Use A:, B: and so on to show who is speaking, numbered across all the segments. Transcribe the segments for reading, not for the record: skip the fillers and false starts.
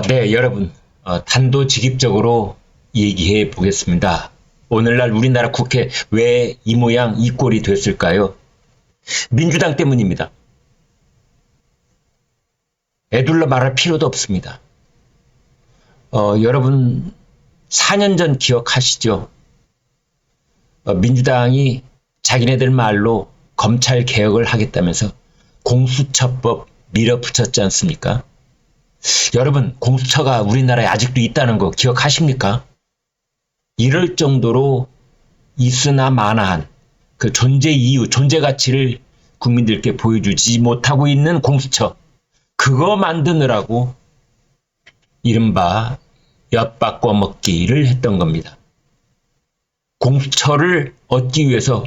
A: 네, 여러분. 단도직입적으로 얘기해 보겠습니다. 오늘날 우리나라 국회 왜 이 모양 이 꼴이 됐을까요? 민주당 때문입니다. 애둘러 말할 필요도 없습니다. 여러분, 4년 전 기억하시죠? 민주당이 자기네들 말로 검찰 개혁을 하겠다면서 공수처법 밀어붙였지 않습니까? 여러분, 공수처가 우리나라에 아직도 있다는 거 기억하십니까? 이럴 정도로 있으나 마나한 그 존재 이유, 존재 가치를 국민들께 보여주지 못하고 있는 공수처. 그거 만드느라고 이른바 엿바꿔 먹기를 했던 겁니다. 공수처를 얻기 위해서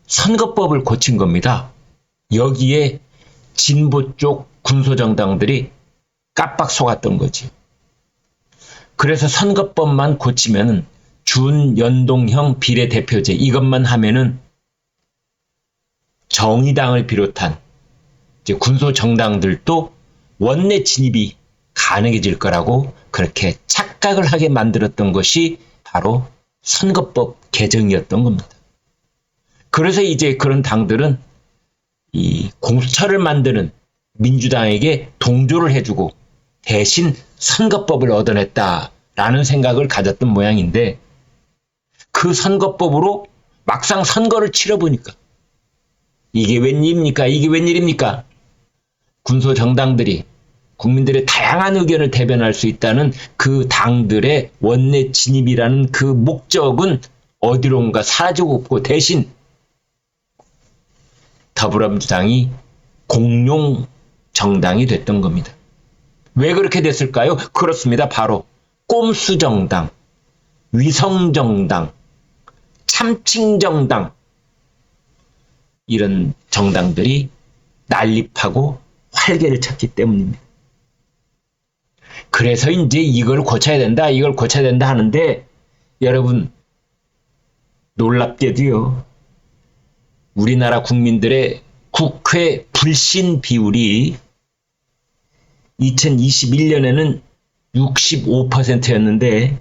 A: 선거법을 고친 겁니다. 여기에 진보 쪽 군소정당들이 깜빡 속았던 거지. 그래서 선거법만 고치면은 준연동형 비례대표제 이것만 하면은 정의당을 비롯한 이제 군소정당들도 원내 진입이 가능해질 거라고 그렇게 착각을 하게 만들었던 것이 바로 선거법 개정이었던 겁니다. 그래서 이제 그런 당들은 이 공수처를 만드는 민주당에게 동조를 해주고 대신 선거법을 얻어냈다라는 생각을 가졌던 모양인데 그 선거법으로 막상 선거를 치러보니까 이게 웬일입니까? 이게 웬일입니까? 군소정당들이 국민들의 다양한 의견을 대변할 수 있다는 그 당들의 원내 진입이라는 그 목적은 어디론가 사라지고 없고 대신 더불어민주당이 공룡 정당이 됐던 겁니다. 왜 그렇게 됐을까요? 그렇습니다. 바로 꼼수정당, 위성정당, 참칭정당 이런 정당들이 난립하고 활개를 쳤기 때문입니다. 그래서 이제 이걸 고쳐야 된다, 이걸 고쳐야 된다 하는데 여러분 놀랍게도요. 우리나라 국민들의 국회 불신 비율이 2021년에는 65%였는데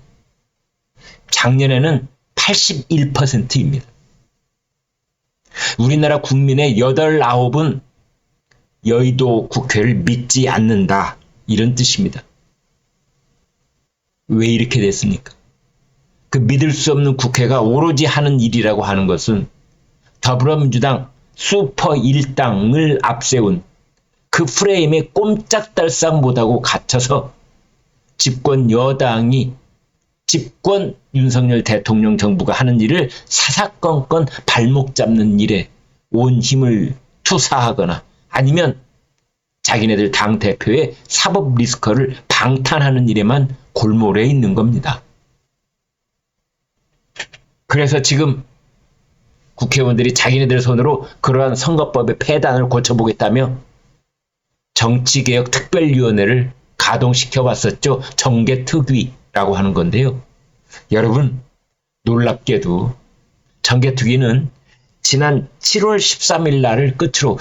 A: 작년에는 81%입니다. 우리나라 국민의 8, 9은 여의도 국회를 믿지 않는다. 이런 뜻입니다. 왜 이렇게 됐습니까? 그 믿을 수 없는 국회가 오로지 하는 일이라고 하는 것은 더불어민주당 슈퍼 일당을 앞세운 그 프레임에 꼼짝달싹 못하고 갇혀서 집권 여당이 집권 윤석열 대통령 정부가 하는 일을 사사건건 발목 잡는 일에 온 힘을 투사하거나 아니면 자기네들 당대표의 사법 리스크를 방탄하는 일에만 골몰해 있는 겁니다. 그래서 지금 국회의원들이 자기네들 손으로 그러한 선거법의 폐단을 고쳐보겠다며 정치개혁특별위원회를 가동시켜 왔었죠. 정개특위라고 하는 건데요. 여러분 놀랍게도 정개특위는 지난 7월 13일 날을 끝으로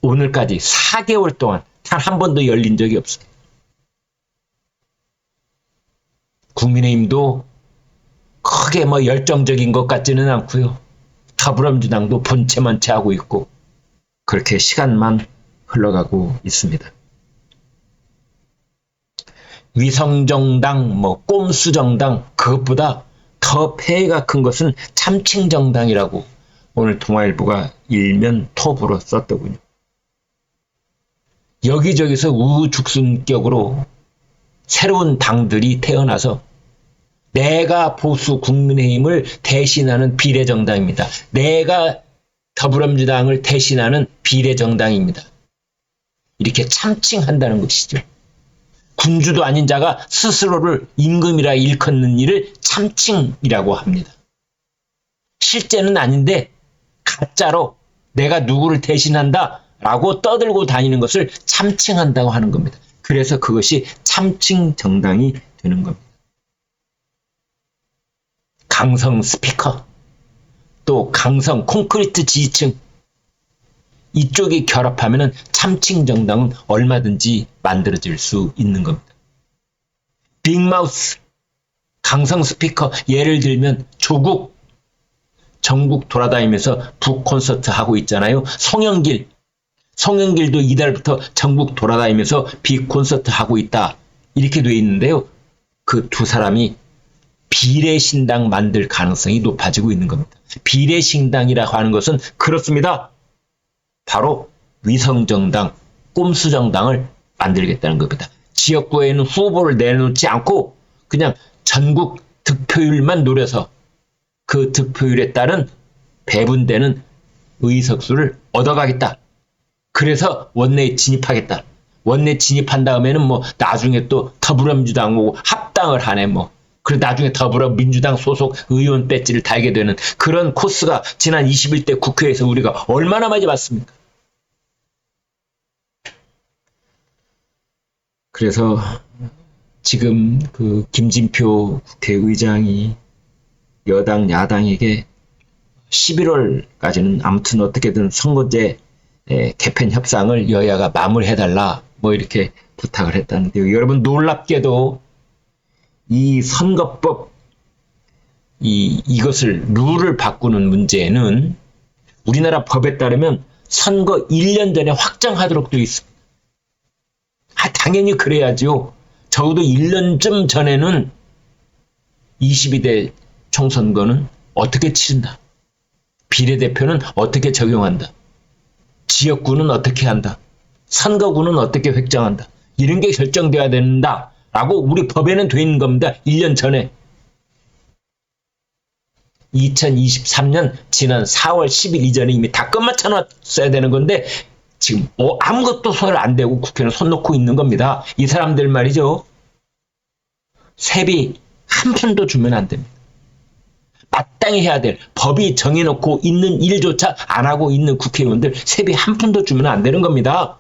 A: 오늘까지 4개월 동안 단 한 번도 열린 적이 없습니다. 국민의힘도 크게 열정적인 것 같지는 않고요. 더불어민주당도 본체만 채하고 있고 그렇게 시간만 흘러가고 있습니다. 위성정당, 꼼수정당 그것보다 더 폐해가 큰 것은 참칭정당이라고 오늘 동아일보가 일면 톱으로 썼더군요. 여기저기서 우후죽순격으로 새로운 당들이 태어나서 내가 보수 국민의힘을 대신하는 비례정당입니다. 내가 더불어민주당을 대신하는 비례정당입니다. 이렇게 참칭한다는 것이죠. 군주도 아닌 자가 스스로를 임금이라 일컫는 일을 참칭이라고 합니다. 실제는 아닌데 가짜로 내가 누구를 대신한다 라고 떠들고 다니는 것을 참칭한다고 하는 겁니다. 그래서 그것이 참칭 정당이 되는 겁니다. 강성 스피커, 또 강성 콘크리트 지지층 이쪽이 결합하면 참칭 정당은 얼마든지 만들어질 수 있는 겁니다. 빅마우스, 강성 스피커, 예를 들면 조국, 전국 돌아다니면서 북 콘서트 하고 있잖아요. 송영길도 이달부터 전국 돌아다니면서 빅 콘서트 하고 있다. 이렇게 돼 있는데요. 그 두 사람이 비례신당 만들 가능성이 높아지고 있는 겁니다. 비례신당이라고 하는 것은 그렇습니다. 바로 위성정당, 꼼수정당을 만들겠다는 겁니다. 지역구에는 후보를 내놓지 않고 그냥 전국 득표율만 노려서 그 득표율에 따른 배분되는 의석수를 얻어가겠다. 그래서 원내에 진입하겠다. 원내 진입한 다음에는 뭐 나중에 또 더불어민주당하고 합당을 하네 뭐. 그리고 나중에 더불어민주당 소속 의원 배지를 달게 되는 그런 코스가 지난 21대 국회에서 우리가 얼마나 많이 봤습니까? 그래서 지금 그 김진표 국회의장이 여당 야당에게 11월까지는 아무튼 어떻게든 선거제 개편 협상을 여야가 마무리해달라 뭐 이렇게 부탁을 했다는데요. 여러분 놀랍게도 이 선거법 이것을 룰을 바꾸는 문제는 우리나라 법에 따르면 선거 1년 전에 확정하도록 되어 있습니다. 당연히 그래야죠. 적어도 1년쯤 전에는 22대 총선거는 어떻게 치른다. 비례대표는 어떻게 적용한다. 지역구는 어떻게 한다. 선거구는 어떻게 획정한다. 이런 게 결정돼야 된다. 라고 우리 법에는 돼 있는 겁니다. 1년 전에. 2023년 지난 4월 10일 이전에 이미 다 끝마쳐 놨어야 되는 건데 지금 아무것도 손을 안 대고 국회는 손 놓고 있는 겁니다. 이 사람들 말이죠. 세비 한 푼도 주면 안 됩니다. 마땅히 해야 될 법이 정해놓고 있는 일조차 안 하고 있는 국회의원들 세비 한 푼도 주면 안 되는 겁니다.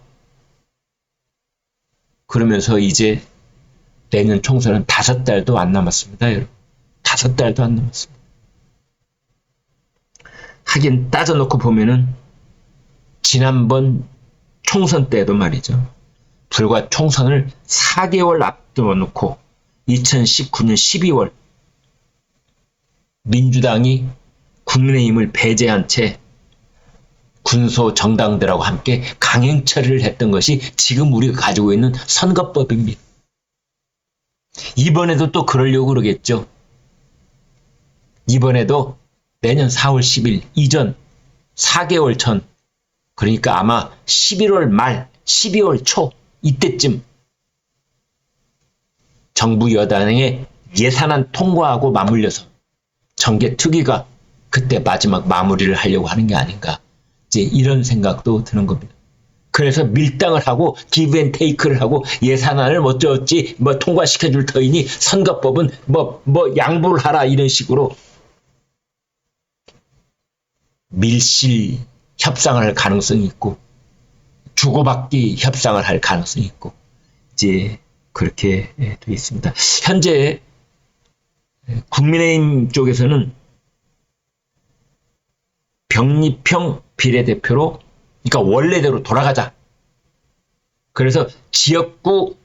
A: 그러면서 이제 내년 총선은 5달도 안 남았습니다. 여러분. 5달도 안 남았습니다. 하긴 따져놓고 보면은 지난번 총선 때도 말이죠. 불과 총선을 4개월 앞두어 놓고 2019년 12월 민주당이 국민의힘을 배제한 채 군소 정당들하고 함께 강행 처리를 했던 것이 지금 우리가 가지고 있는 선거법입니다. 이번에도 또 그러려고 그러겠죠. 이번에도 내년 4월 10일 이전 4개월 전 그러니까 아마 11월 말 12월 초 이때쯤 정부 여당의 예산안 통과하고 맞물려서 정계특위가 그때 마지막 마무리를 하려고 하는 게 아닌가 이제 이런 생각도 드는 겁니다. 그래서 밀당을 하고 기브 앤 테이크를 하고 예산안을 어쩌지 뭐 통과시켜 줄 터이니 선거법은 뭐 양보를 하라 이런 식으로 밀실 협상을 할 가능성이 있고 주고받기 협상을 할 가능성이 있고 이제 그렇게 되어 있습니다. 현재 국민의힘 쪽에서는 병립형 비례대표로 그러니까 원래대로 돌아가자. 그래서 지역구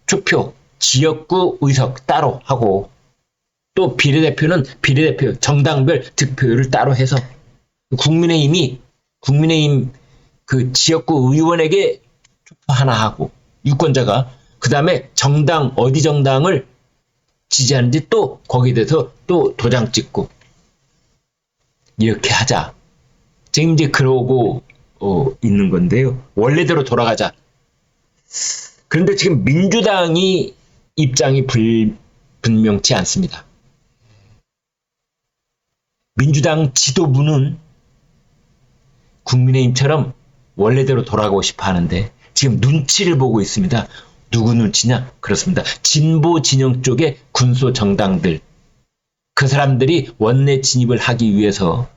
A: 투표, 지역구 의석 따로 하고 또 비례대표는 비례대표 정당별 득표율을 따로 해서 국민의힘 그 지역구 의원에게 투표 하나 하고 유권자가 그 다음에 정당 어디 정당을 지지하는지 또 거기에 대해서 또 도장 찍고 이렇게 하자. 지금 이제 그러고 있는 건데요. 원래대로 돌아가자. 그런데 지금 민주당이 입장이 분명치 않습니다. 민주당 지도부는 국민의힘처럼 원래대로 돌아가고 싶어 하는데 지금 눈치를 보고 있습니다. 누구 눈치냐? 그렇습니다. 진보 진영 쪽의 군소 정당들. 그 사람들이 원내 진입을 하기 위해서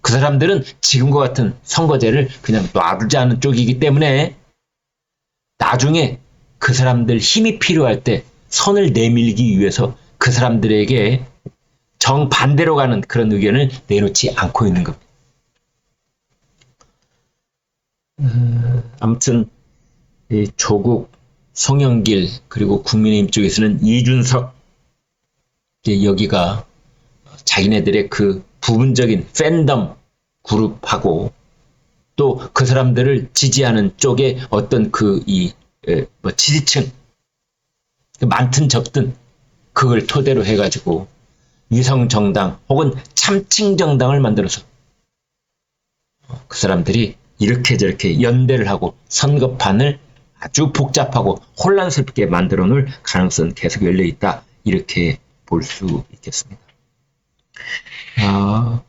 A: 그 사람들은 지금과 같은 선거제를 그냥 놔두지 않은 쪽이기 때문에 나중에 그 사람들 힘이 필요할 때 선을 내밀기 위해서 그 사람들에게 정반대로 가는 그런 의견을 내놓지 않고 있는 겁니다. 아무튼 조국 송영길 그리고 국민의힘 쪽에서는 이준석 여기가 자기네들의 그 부분적인 팬덤 그룹하고 또 그 사람들을 지지하는 쪽에 어떤 지지층 많든 적든 그걸 토대로 해가지고 위성정당 혹은 참칭정당을 만들어서 그 사람들이 이렇게 저렇게 연대를 하고 선거판을 아주 복잡하고 혼란스럽게 만들어 놓을 가능성은 계속 열려 있다. 이렇게 볼 수 있겠습니다.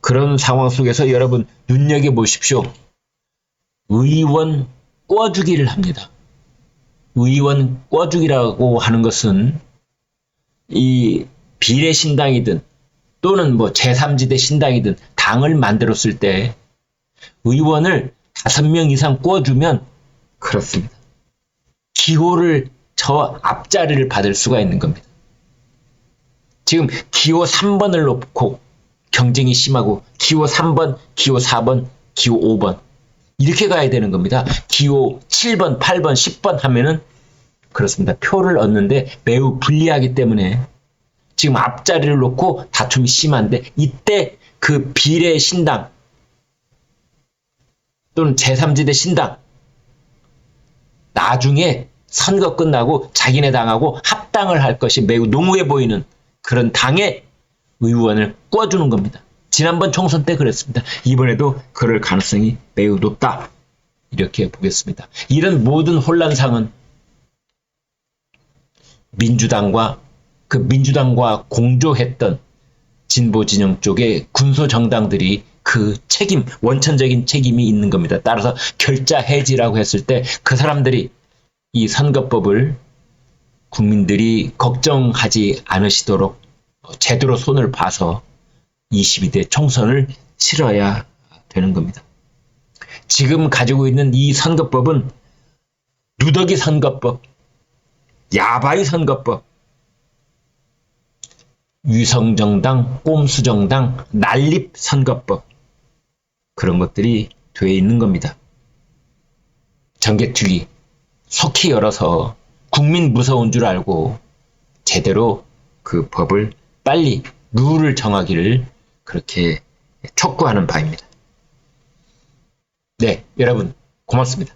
A: 그런 상황 속에서 여러분 눈여겨보십시오. 의원 꿔주기를 합니다. 의원 꿔주기라고 하는 것은 이 비례신당이든 또는 제3지대 신당이든 당을 만들었을 때 의원을 5명 이상 꿔주면 그렇습니다. 기호를 저 앞자리를 받을 수가 있는 겁니다. 지금 기호 3번을 놓고 경쟁이 심하고 기호 3번, 기호 4번, 기호 5번 이렇게 가야 되는 겁니다. 기호 7번, 8번, 10번 하면은 그렇습니다. 표를 얻는데 매우 불리하기 때문에 지금 앞자리를 놓고 다툼이 심한데 이때 그 비례 신당 또는 제3지대 신당 나중에 선거 끝나고 자기네 당하고 합당을 할 것이 매우 농후해 보이는 그런 당의 의원을 꿔주는 겁니다. 지난번 총선 때 그랬습니다. 이번에도 그럴 가능성이 매우 높다. 이렇게 보겠습니다. 이런 모든 혼란상은 민주당과 공조했던 진보 진영 쪽의 군소 정당들이 그 책임, 원천적인 책임이 있는 겁니다. 따라서 결자 해지라고 했을 때 그 사람들이 이 선거법을 국민들이 걱정하지 않으시도록 제대로 손을 봐서 22대 총선을 치러야 되는 겁니다. 지금 가지고 있는 이 선거법은 누더기 선거법, 야바이 선거법, 위성정당, 꼼수정당, 난립 선거법 그런 것들이 되어 있는 겁니다. 정개특위 속히 열어서 국민 무서운 줄 알고 제대로 그 법을 빨리 룰을 정하기를 그렇게 촉구하는 바입니다. 네, 여러분 고맙습니다.